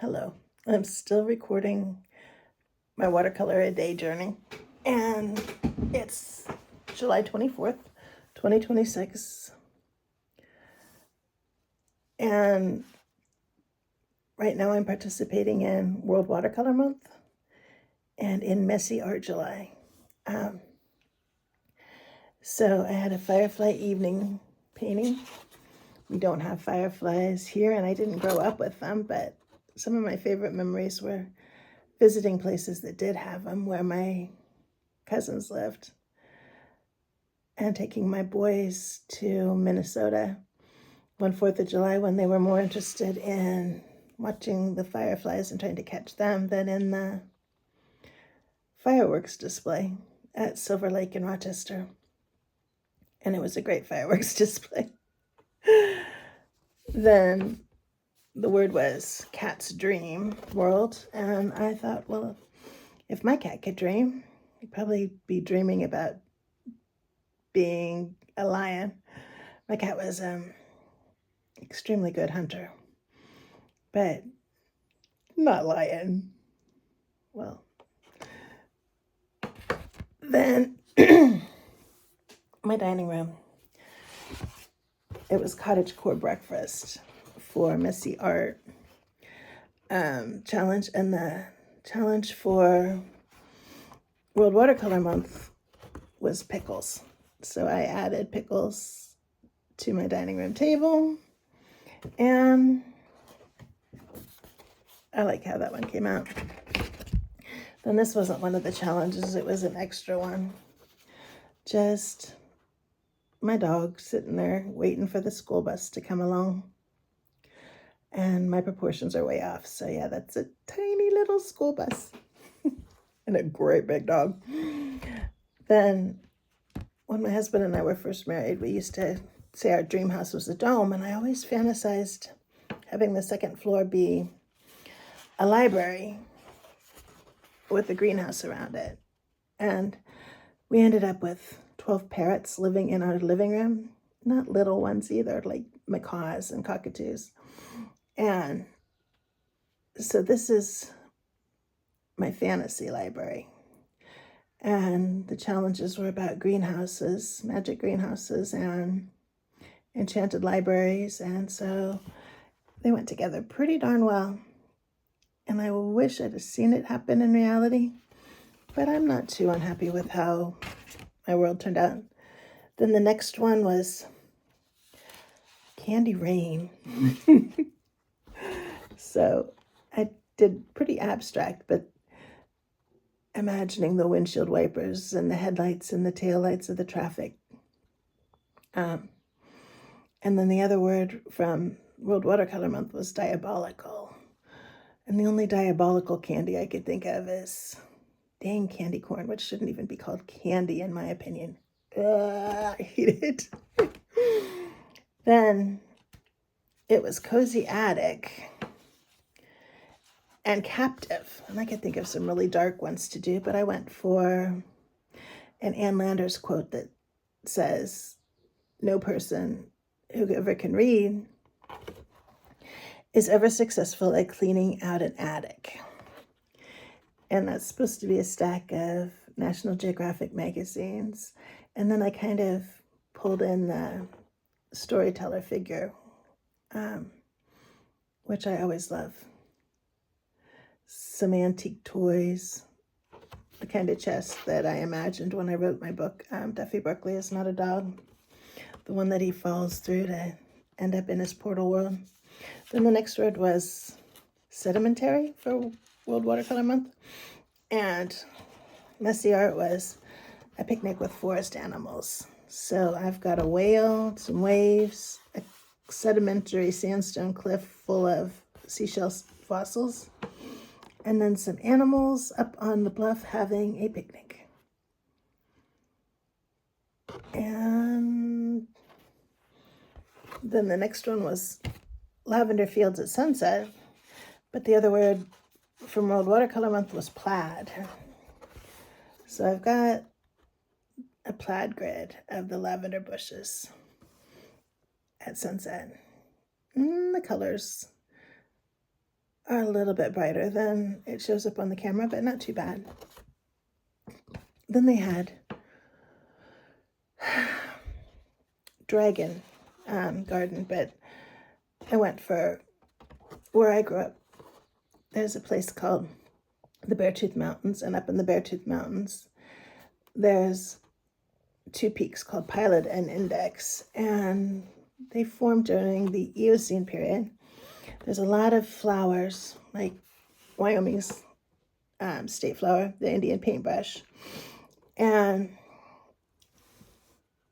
Hello. I'm still recording my watercolor a day journey, and it's July 24th, 2026. And right now I'm participating in World Watercolor Month and in Messy Art July. So I had a firefly evening painting. We don't have fireflies here, and I didn't grow up with them, but some of my favorite memories were visiting places that did have them, where my cousins lived, and taking my boys to Minnesota one 4th of July when they were more interested in watching the fireflies and trying to catch them than in the fireworks display at Silver Lake in Rochester. And it was a great fireworks display. Then the word was Cat's Dream World, and I thought, well, if my cat could dream, he'd probably be dreaming about being a lion. My cat was extremely good hunter, but not lion. Well, then my dining room, it was cottagecore breakfast for Messy Art challenge, and the challenge for World Watercolor Month was pickles. So I added pickles to my dining room table, and I like how that one came out. Then this wasn't one of the challenges, it was an extra one. Just my dog sitting there waiting for the school bus to come along. And my proportions are way off. So yeah, that's a tiny little school bus and a great big dog. Then when my husband and I were first married, we used to say our dream house was a dome, and I always fantasized having the second floor be a library with a greenhouse around it. And we ended up with 12 parrots living in our living room. Not little ones either, like macaws and cockatoos. And so this is my fantasy library. And the challenges were about greenhouses, magic greenhouses, and enchanted libraries. And so they went together pretty darn well. And I wish I'd have seen it happen in reality, but I'm not too unhappy with how my world turned out. Then the next one was Candy Rain. So I did pretty abstract, but imagining the windshield wipers and the headlights and the taillights of the traffic. And then the other word from World Watercolor Month was diabolical. And the only diabolical candy I could think of is dang candy corn, which shouldn't even be called candy in my opinion. I hate it. Then it was Cozy Attic and Captive. And I could think of some really dark ones to do, but I went for an Ann Landers quote that says, "No person who ever can read is ever successful at cleaning out an attic." And that's supposed to be a stack of National Geographic magazines. And then I kind of pulled in the storyteller figure, which I always love. Some antique toys, the kind of chest that I imagined when I wrote my book, Duffy Buckley Is Not a Dog, the one that he falls through to end up in his portal world. Then the next word was sedimentary for World Watercolor Month. And Messy Art was a picnic with forest animals. So I've got a whale, some waves, a sedimentary sandstone cliff full of seashell fossils, and then some animals up on the bluff having a picnic. And then the next one was lavender fields at sunset, but the other word from World Watercolor Month was plaid. So I've got a plaid grid of the lavender bushes at sunset. The colors are a little bit brighter than it shows up on the camera, but not too bad. Then they had dragon garden, but I went for where I grew up. There's a place called the Beartooth Mountains, and up in the Beartooth Mountains, there's two peaks called Pilot and Index, and they formed during the Eocene period. There's a lot of flowers, like Wyoming's state flower, the Indian paintbrush, and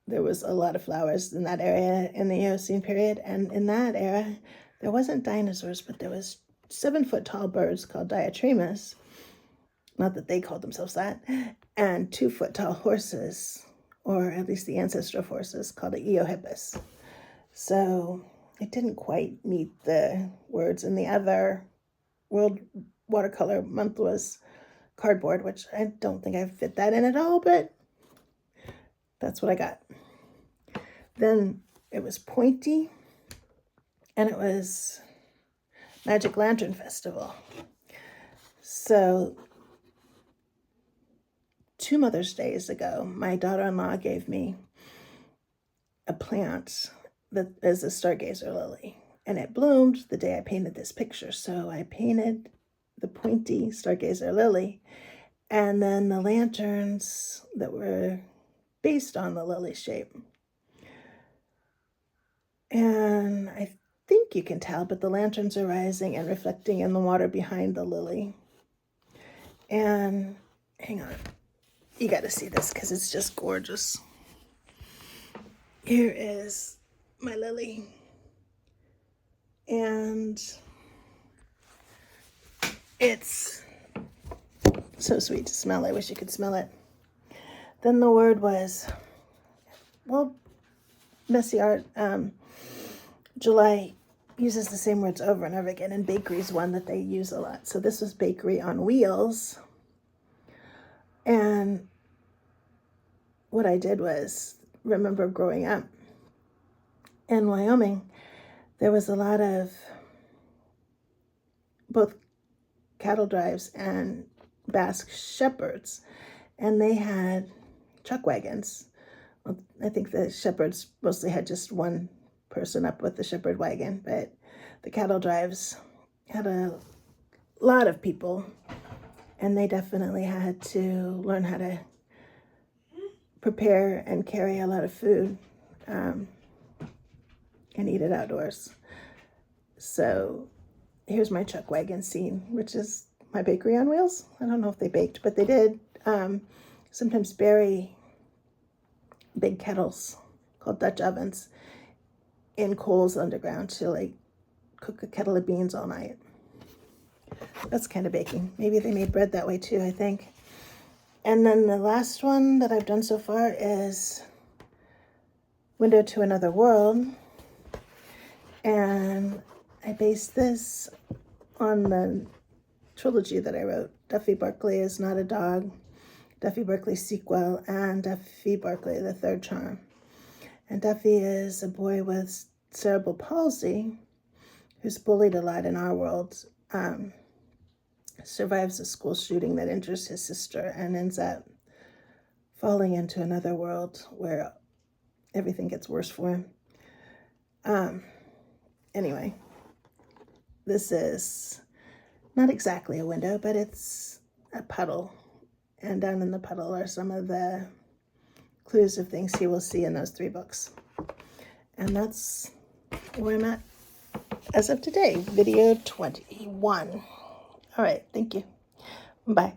there was a lot of flowers in that area in the Eocene period. And in that era, there wasn't dinosaurs, but there was 7-foot tall birds called diatremas, not that they called themselves that, and 2-foot tall horses, or at least the ancestral horses, called the Eohippus. So it didn't quite meet the words. And the other World Watercolor Month was cardboard, which I don't think I fit that in at all, but that's what I got. Then it was pointy, and it was Magic Lantern Festival. So 2 Mother's Days ago, my daughter-in-law gave me a plant that is a stargazer lily, and it bloomed the day I painted this picture. So I painted the pointy stargazer lily, and then the lanterns that were based on the lily shape. And I think you can tell, but the lanterns are rising and reflecting in the water behind the lily. And hang on, you got to see this because it's just gorgeous. Here is my lily, and it's so sweet to smell. I wish you could smell it. Then the word was, well, messy art. July uses the same words over and over again, and bakery is one that they use a lot. So this was bakery on wheels. And what I did was, remember growing up in Wyoming, there was a lot of both cattle drives and Basque shepherds, and they had chuck wagons. Well, I think the shepherds mostly had just one person up with the shepherd wagon, but the cattle drives had a lot of people, and they definitely had to learn how to prepare and carry a lot of food and eat it outdoors. So here's my chuck wagon scene, which is my bakery on wheels. I don't know if they baked, but they did sometimes bury big kettles called Dutch ovens in coals underground to like cook a kettle of beans all night. That's kind of baking. Maybe they made bread that way too, I think. And then the last one that I've done so far is Window to Another World. And I based this on the trilogy that I wrote. Duffy Barkley Is Not a Dog, Duffy Barkley Sequel, and Duffy Barkley, The Third Charm. And Duffy is a boy with cerebral palsy who's bullied a lot in our world, survives a school shooting that injures his sister, and ends up falling into another world where everything gets worse for him. Anyway, this is not exactly a window, but it's a puddle. And down in the puddle are some of the clues of things he will see in those 3 books. And that's where I'm at as of today, video 21. All right, thank you. Bye.